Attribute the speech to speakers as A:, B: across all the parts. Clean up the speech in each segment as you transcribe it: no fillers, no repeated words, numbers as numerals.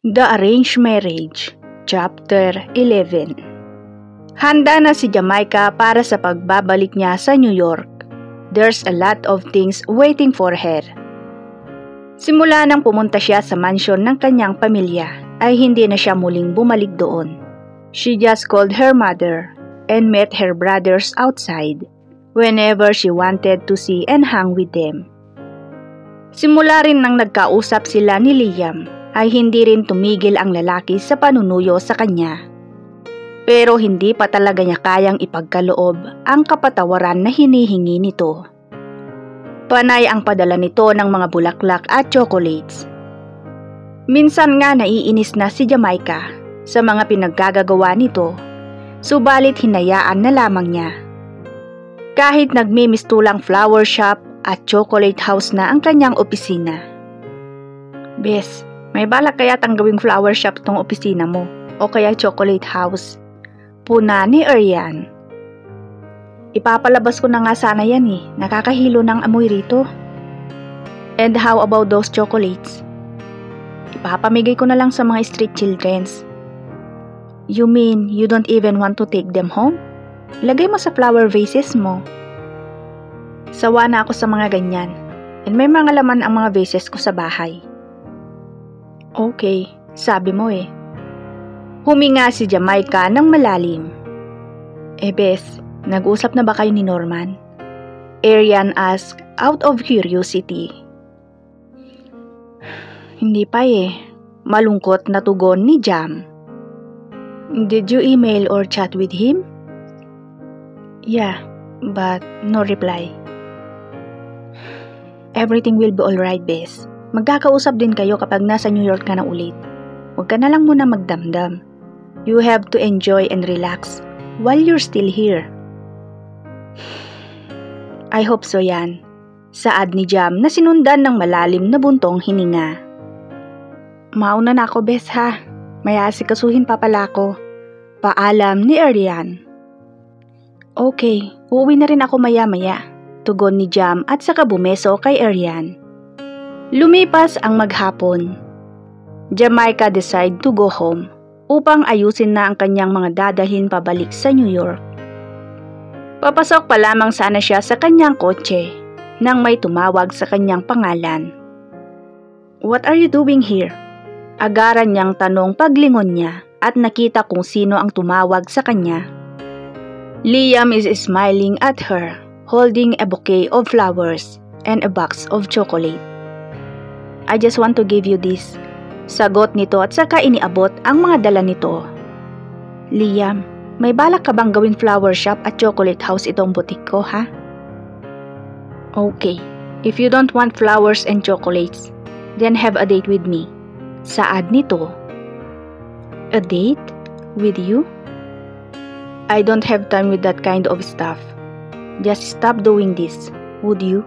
A: The Arranged Marriage, Chapter 11. Handa na si Jamaica para sa pagbabalik niya sa New York. There's a lot of things waiting for her. Simula nang pumunta siya sa mansyon ng kanyang pamilya, ay hindi na siya muling bumalik doon. She just called her mother and met her brothers outside whenever she wanted to see and hang with them. Simula rin nang nagkausap sila ni Liam, ay hindi rin tumigil ang lalaki sa panunuyo sa kanya. Pero hindi pa talaga niya kayang ipagkaloob ang kapatawaran na hinihingi nito. Panay ang padala nito ng mga bulaklak at chocolates. Minsan nga naiinis na si Jamaica sa mga pinaggagawa nito, subalit hinayaan na lamang niya. Kahit nagmimistulang flower shop at chocolate house na ang kanyang opisina. Bes, may balak kaya gawing flower shop tong opisina mo o kaya chocolate house? Puna ni Arian. Ipapalabas ko na nga sana yan eh, nakakahilo ng amoy rito. And how about those chocolates? Ipapamigay ko na lang sa mga street childrens. You mean you don't even want to take them home? Lagay mo sa flower vases mo. Sawa na ako sa mga ganyan. And may mga laman ang mga vases ko sa bahay. Okay, sabi mo eh. Huminga si Jamaica ng malalim. Bes, nag-usap na ba kayo ni Norman? Arian asked out of curiosity. Hindi pa eh. Malungkot na tugon ni Jam. Did you email or chat with him? Yeah, but no reply. Everything will be alright, Bes. Magkakausap din kayo kapag nasa New York ka na ulit. Huwag ka na lang muna magdamdam. You have to enjoy and relax while you're still here. I hope so yan. Saad ni Jam na sinundan ng malalim na buntong hininga. Mauna na ako, Bes ha. May asikasuhin pa pala ako. Paalam ni Arian. Okay, uuwi na rin ako maya-maya. Tugon ni Jam at saka bumeso kay Arian. Lumipas ang maghapon. Jamaica decided to go home upang ayusin na ang kanyang mga dadalhin pabalik sa New York. Papasok pa lamang sana siya sa kanyang kotse nang may tumawag sa kanyang pangalan. What are you doing here? Agaran niyang tanong paglingon niya at nakita kung sino ang tumawag sa kanya. Liam is smiling at her, holding a bouquet of flowers and a box of chocolate. I just want to give you this. Sagot nito at saka iniabot ang mga dala nito. Liam, may balak ka bang gawing flower shop at chocolate house itong butik ko, ha? Okay, if you don't want flowers and chocolates, then have a date with me. Saad nito. A date? With you? I don't have time with that kind of stuff. Just stop doing this, would you?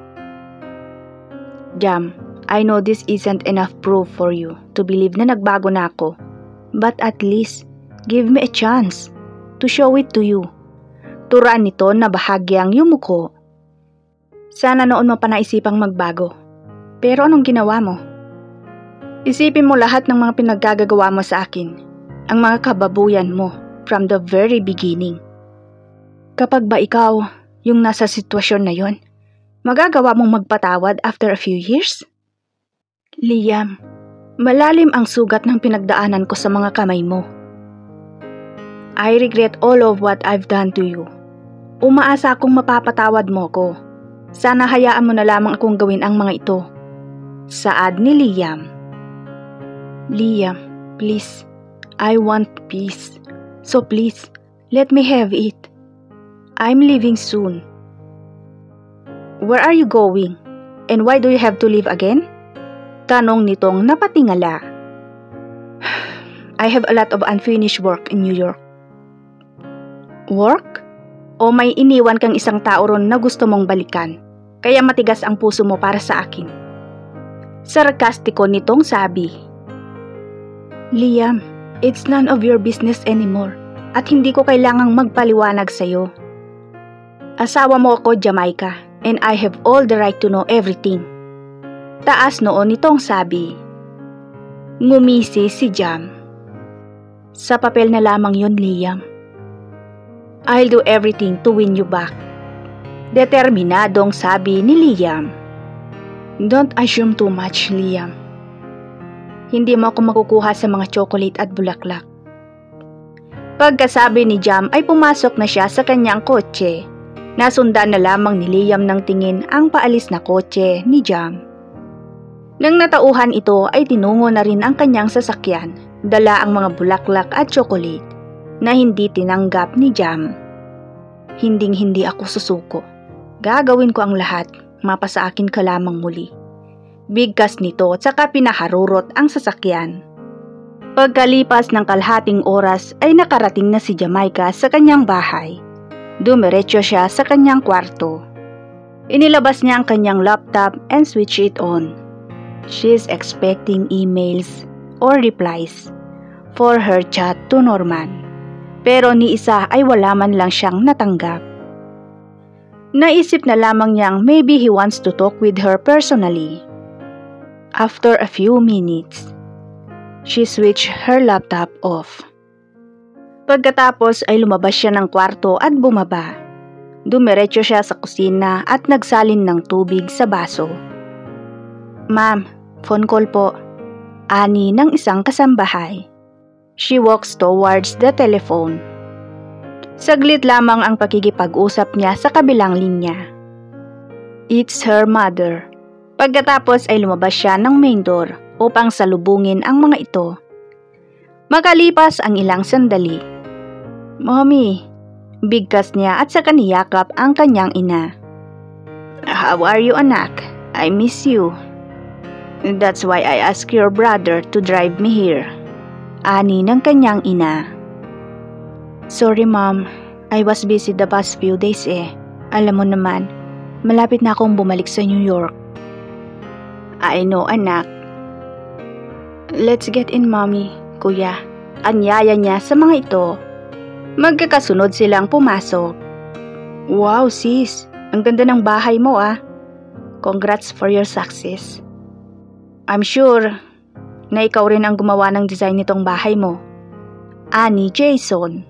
A: Jam, I know this isn't enough proof for you to believe na nagbago na ako. But at least, give me a chance to show it to you. Turan nito na bahagyang yumuko. Sana noon mo pa naisipang magbago. Pero anong ginawa mo? Isipin mo lahat ng mga pinaggagawa mo sa akin. Ang mga kababuyan mo from the very beginning. Kapag ba ikaw yung nasa sitwasyon na yon, magagawa mong magpatawad after a few years? Liam, malalim ang sugat ng pinagdaanan ko sa mga kamay mo. I regret all of what I've done to you. Umaasa akong mapapatawad mo ko. Sana hayaan mo na lamang akong gawin ang mga ito. Saad ni Liam. Liam, please. I want peace. So please, let me have it. I'm leaving soon. Where are you going? And why do you have to leave again? Tanong nitong napatingala. I have a lot of unfinished work in New York. Work? O may iniwan kang isang tao ron na gusto mong balikan, kaya matigas ang puso mo para sa akin? Sarkastiko nitong sabi. Liam, it's none of your business anymore at hindi ko kailangang magpaliwanag sa'yo. Asawa mo ako, Jamaica, and I have all the right to know everything. Taas noon nitong sabi. Ngumisi si Jam. Sa papel na lamang yon, Liam. I'll do everything to win you back. Determinadong sabi ni Liam. Don't assume too much, Liam. Hindi mo ako makukuha sa mga chocolate at bulaklak. Pagkasabi ni Jam ay pumasok na siya sa kanyang kotse. Nasundan na lamang ni Liam ng tingin ang paalis na kotse ni Jam. Nang natauhan ito ay tinungo na rin ang kanyang sasakyan, dala ang mga bulaklak at chocolate na hindi tinanggap ni Jam. Hinding-hindi ako susuko. Gagawin ko ang lahat, mapasa akin ka lamang muli. Bigkas nito at saka pinaharurot ang sasakyan. Pagkalipas ng kalahating oras ay nakarating na si Jamaica sa kanyang bahay. Dumiretso siya sa kanyang kwarto. Inilabas niya ang kanyang laptop and switch it on. She is expecting emails or replies for her chat to Norman. Pero ni isa ay wala man lang siyang natanggap. Naisip na lamang niyang maybe he wants to talk with her personally. After a few minutes, she switched her laptop off. Pagkatapos ay lumabas siya ng kwarto at bumaba. Dumiretso siya sa kusina at nagsalin ng tubig sa baso. Ma'am, phone call po. Ani ng isang kasambahay. She walks towards the telephone. Saglit lamang ang pakikipag-usap niya sa kabilang linya. It's her mother. Pagkatapos ay lumabas siya ng main door upang salubungin ang mga ito. Makalipas ang ilang sandali. Mommy, bigkas niya at saka niyakap ang kanyang ina. How are you, anak? I miss you. That's why I asked your brother to drive me here. Ani ng kanyang ina. Sorry mom, I was busy the past few days eh. Alam mo naman, malapit na akong bumalik sa New York. I know, anak. Let's get in, mommy, kuya. Anyaya niya sa mga ito. Magkakasunod silang pumasok. Wow, sis. Ang ganda ng bahay mo ah. Congrats for your success. I'm sure na ikaw rin ang gumawa ng design nitong bahay mo. Ani Jason.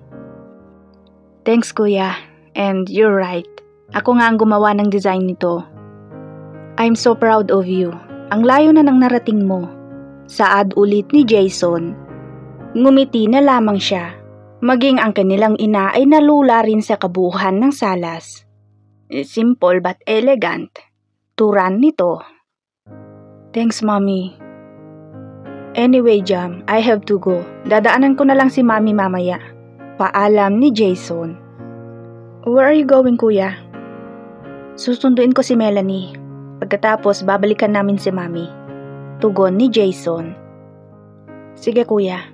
A: Thanks, kuya. And you're right. Ako nga ang gumawa ng design nito. I'm so proud of you. Ang layo na ng narating mo. Saad ulit ni Jason. Ngumiti na lamang siya. Maging ang kanilang ina ay nalula rin sa kabuuhan ng salas. Simple but elegant. Turan nito. Thanks, mommy. Anyway, Jam, I have to go. Dadaanan ko na lang si mami mamaya. Paalam ni Jason. Where are you going, kuya? Susunduin ko si Melanie. Pagkatapos, babalikan namin si mami. Tugon ni Jason. Sige, kuya.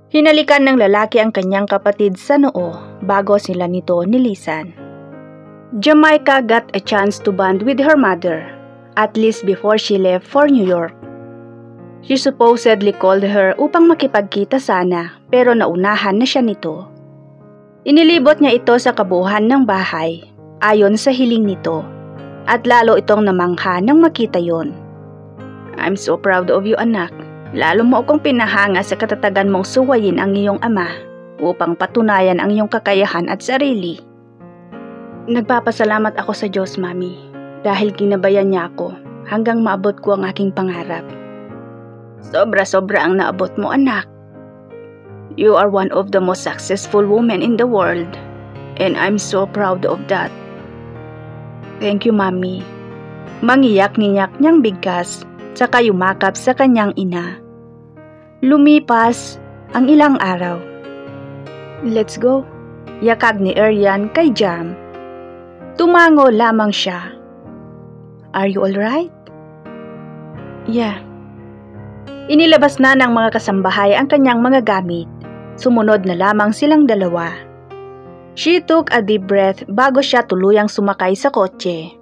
A: Hinalikan ng lalaki ang kanyang kapatid sa noo bago sila nito nilisan. Jamaica got a chance to bond with her mother, at least before she left for New York. She supposedly called her upang makipagkita sana, pero naunahan na siya nito. Inilibot niya ito sa kabuuhan ng bahay, ayon sa hiling nito, at lalo itong namangha nang makita yon. I'm so proud of you, anak. Lalo mo akong pinahanga sa katatagan mong suwayin ang iyong ama upang patunayan ang iyong kakayahan at sarili. Nagpapasalamat ako sa Diyos, Mami, dahil ginabayan niya ako hanggang maabot ko ang aking pangarap. Sobra-sobra ang naabot mo, anak. You are one of the most successful women in the world, and I'm so proud of that. Thank you, Mami. Mangiyak-ngiyak niyang bigkas, saka yumakap sa kanyang ina. Lumipas ang ilang araw. Let's go. Yakag ni Arian kay Jam. Tumango lamang siya. Are you alright? Yeah. Inilabas na ng mga kasambahay ang kanyang mga gamit. Sumunod na lamang silang dalawa. She took a deep breath bago siya tuluyang sumakay sa kotse.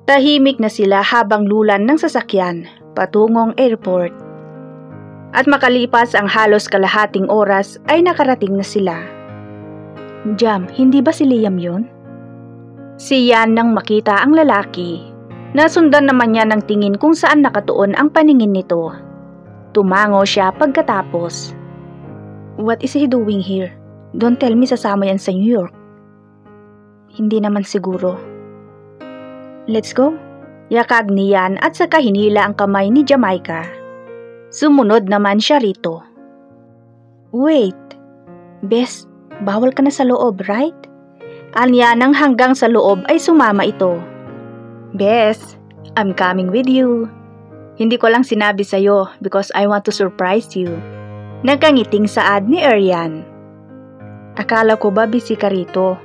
A: Tahimik na sila habang lulan ng sasakyan patungong airport. At makalipas ang halos kalahating oras ay nakarating na sila. Jam, hindi ba si Liam yun? Si Yan nang makita ang lalaki. Nasundan naman niya ng tingin kung saan nakatuon ang paningin nito. Tumango siya pagkatapos. What is he doing here? Don't tell me sasama yan sa New York. Hindi naman siguro. Let's go. Yakag niyan at saka hinila ang kamay ni Jamaica. Sumunod naman siya rito. Wait. Bes, bawal ka na sa loob, right? Anya nang hanggang sa loob ay sumama ito. Bes, I'm coming with you. Hindi ko lang sinabi sa'yo because I want to surprise you. Nagkangiting saad ni Arian. Akala ko ba busy ka rito?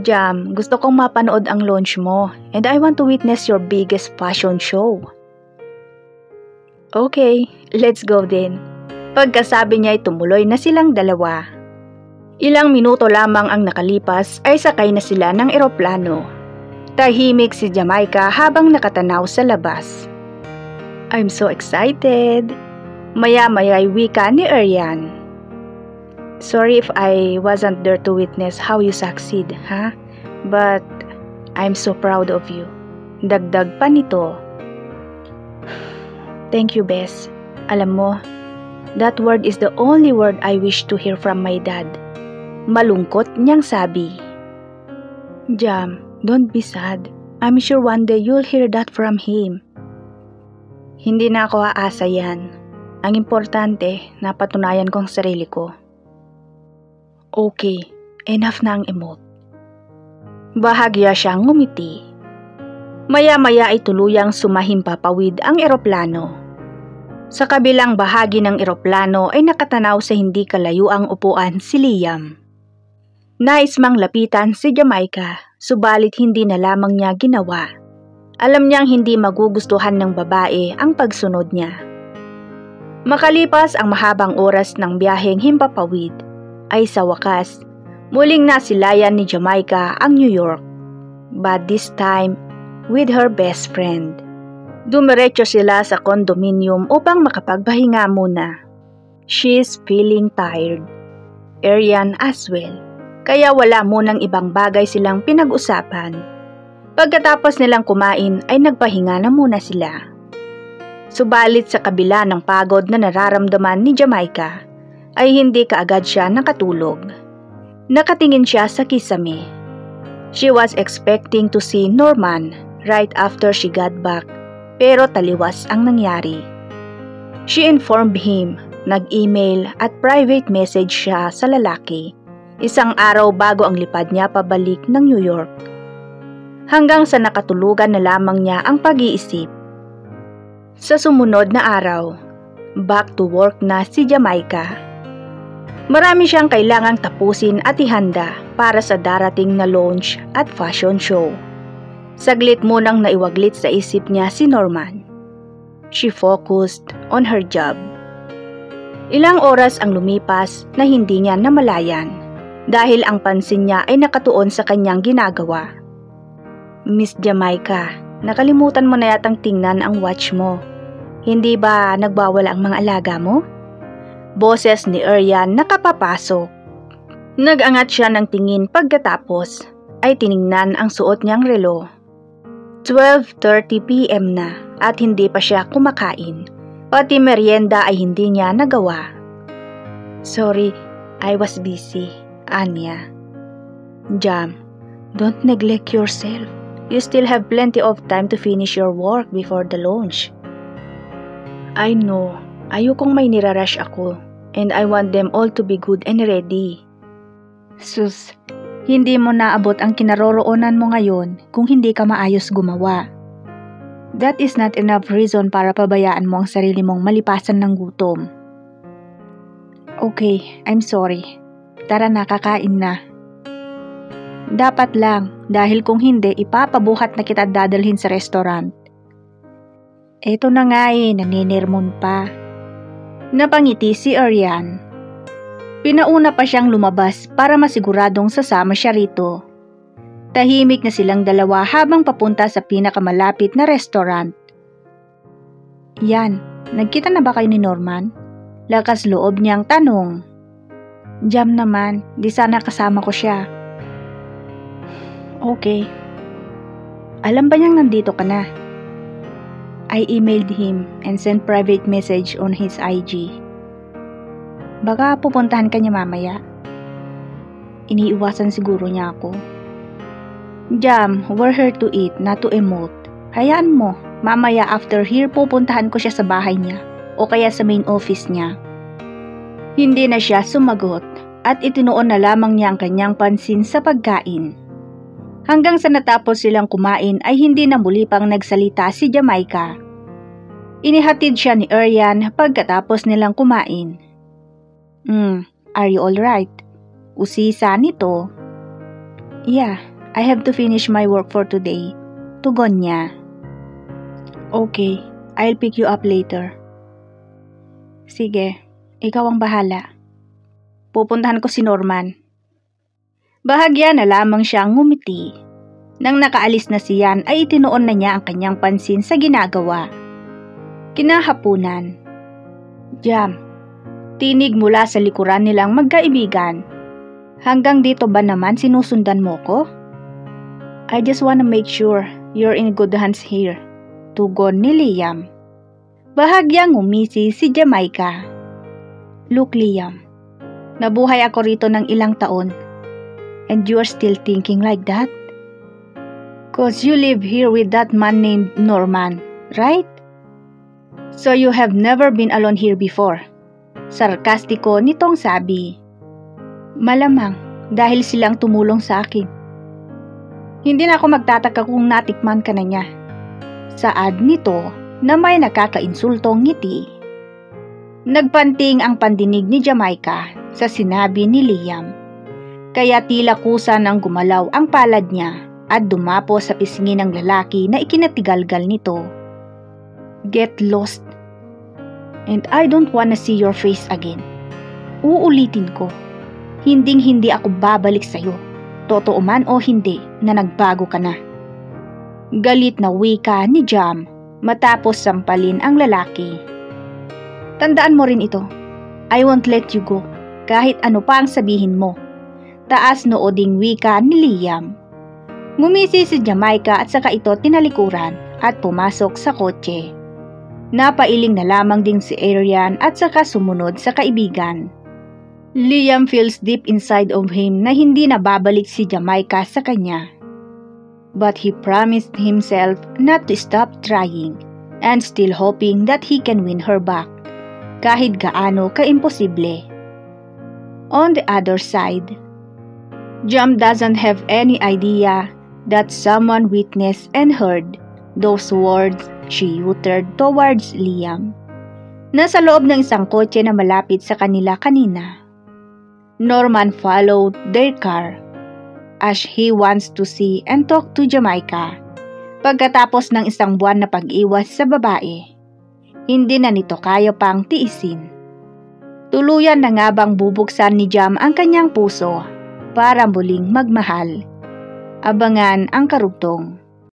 A: Jam, gusto kong mapanood ang launch mo and I want to witness your biggest fashion show. Okay, let's go then. Pagkasabi niya ay tumuloy na silang dalawa. Ilang minuto lamang ang nakalipas ay sakay na sila ng eroplano. Tahimik si Jamaica habang nakatanaw sa labas. I'm so excited. Maya-maya ay wika ni Arian. Sorry if I wasn't there to witness how you succeed, ha? But I'm so proud of you. Dagdag pa nito. Thank you, Bes. Alam mo, that word is the only word I wish to hear from my dad. Malungkot niyang sabi. Jam, don't be sad. I'm sure one day you'll hear that from him. Hindi na ako aasa yan. Ang importante, napatunayan ko ang sarili ko. Okay, enough na ang emote. Bahagya siyang ngumiti. Maya-maya ay tuluyang sumahimpapawid ang eroplano. Sa kabilang bahagi ng eroplano ay nakatanaw sa hindi kalayuang upuan si Liam. Nais mang lapitan si Jamaica, subalit hindi na lamang niya ginawa. Alam niyang hindi magugustuhan ng babae ang pagsunod niya. Makalipas ang mahabang oras ng biyaheng himpapawid, ay sa wakas, muling nasilayan ni Jamaica ang New York. But this time, with her best friend. Dumiretso sila sa condominium upang makapagpahinga muna. She's feeling tired. Arian as well. Kaya wala munang ibang bagay silang pinag-usapan. Pagkatapos nilang kumain ay nagpahinga na muna sila. Subalit sa kabila ng pagod na nararamdaman ni Jamaica, ay hindi kaagad siya nakatulog. Nakatingin siya sa kisame. She was expecting to see Norman right after she got back, pero taliwas ang nangyari. She informed him, nag-email at private message siya sa lalaki, isang araw bago ang lipad niya pabalik ng New York. Hanggang sa nakatulugan na lamang niya ang pag-iisip. Sa sumunod na araw, back to work na si Jamaica. Marami siyang kailangang tapusin at ihanda para sa darating na launch at fashion show. Saglit munang naiwaglit sa isip niya si Norman. She focused on her job. Ilang oras ang lumipas na hindi niya namalayan dahil ang pansin niya ay nakatuon sa kanyang ginagawa. Miss Jamaica, nakalimutan mo na yatang tingnan ang watch mo. Hindi ba nagbawala ang mga alaga mo? Boses ni Arian nakapapasok. Nag-angat siya ng tingin pagkatapos ay tiningnan ang suot niyang relo. 12:30 PM na at hindi pa siya kumakain. Pati merienda ay hindi niya nagawa. Sorry, I was busy, Anya. Jam, don't neglect yourself. You still have plenty of time to finish your work before the launch. I know, ayokong may nirarush ako and I want them all to be good and ready. Sus, hindi mo naabot ang kinaroroonan mo ngayon kung hindi ka maayos gumawa. That is not enough reason para pabayaan mo ang sarili mong malipasan ng gutom. Okay, I'm sorry. Tara na, kakain na. Dapat lang, dahil kung hindi, ipapabuhat na kita dadalhin sa restaurant. Eto na nga naninirmon pa. Napangiti si Arian. Pinauna pa siyang lumabas para masiguradong sasama siya rito. Tahimik na silang dalawa habang papunta sa pinakamalapit na restaurant. Yan, nagkita na ba kayo ni Norman? Lakas loob niyang tanong. Jam naman, di sana kasama ko siya. Okay. Alam ba niyang nandito ka na? I emailed him and sent private message on his IG. Baka pupuntahan ka niya mamaya. Iniiwasan siguro niya ako. Jam, we're here to eat, not to emote. Hayaan mo, mamaya after here pupuntahan ko siya sa bahay niya o kaya sa main office niya. Hindi na siya sumagot at itinuon na lamang niya ang kanyang pansin sa pagkain. Hanggang sa natapos silang kumain ay hindi na muli pang nagsalita si Jamaica. Inihatid siya ni Arian pagkatapos nilang kumain. Are you alright? Usisa nito. Yeah, I have to finish my work for today. Tugon niya. Okay, I'll pick you up later. Sige, ikaw ang bahala. Pupuntahan ko si Norman. Bahagya na lamang siyang ngumiti. Nang nakaalis na si Yan ay itinuon na niya ang kanyang pansin sa ginagawa. Kinahapunan. Jam, tinig mula sa likuran nilang magkaibigan. Hanggang dito ba naman sinusundan mo ko? I just wanna make sure you're in good hands here. Tugon ni Liam. Bahagyang ngumisi si Jamaica. Look Liam, nabuhay ako rito ng ilang taon. And you're still thinking like that? 'Cause you live here with that man named Norman, right? So you have never been alone here before. Sarkastiko nitong sabi. Malamang dahil silang tumulong sa akin. Hindi na ako magtataka kung natikman ka na niya. Saad nito na may nakakainsultong ngiti. Nagpanting ang pandinig ni Jamaica sa sinabi ni Liam. Kaya tila kusa nang gumalaw ang palad niya at dumapo sa pisngi ng lalaki na ikinatigalgal nito. Get lost. And I don't wanna see your face again. Uulitin ko. Hinding-hindi ako babalik sa'yo. Totoo man o hindi na nagbago ka na. Galit na wika ni Jam matapos sampalin ang lalaki. Tandaan mo rin ito. I won't let you go kahit ano pa ang sabihin mo. Taas nooding wika ni Liam. Ngumisi si Jamaica at saka ito tinalikuran at pumasok sa kotse. Napailing na lamang din si Arian at saka sumunod sa kaibigan. Liam feels deep inside of him na hindi na babalik si Jamaica sa kanya. But he promised himself not to stop trying and still hoping that he can win her back kahit gaano kaimposible. On the other side, Jam doesn't have any idea that someone witnessed and heard those words she uttered towards Liam. Nasa loob ng isang kotse na malapit sa kanila kanina. Norman followed their car as he wants to see and talk to Jamaica. Pagkatapos ng isang buwan na pag-iwas sa babae, hindi na nito kaya pang tiisin. Tuluyan na nga bang bubuksan ni Jam ang kanyang puso para muling magmahal? Abangan ang karugtong.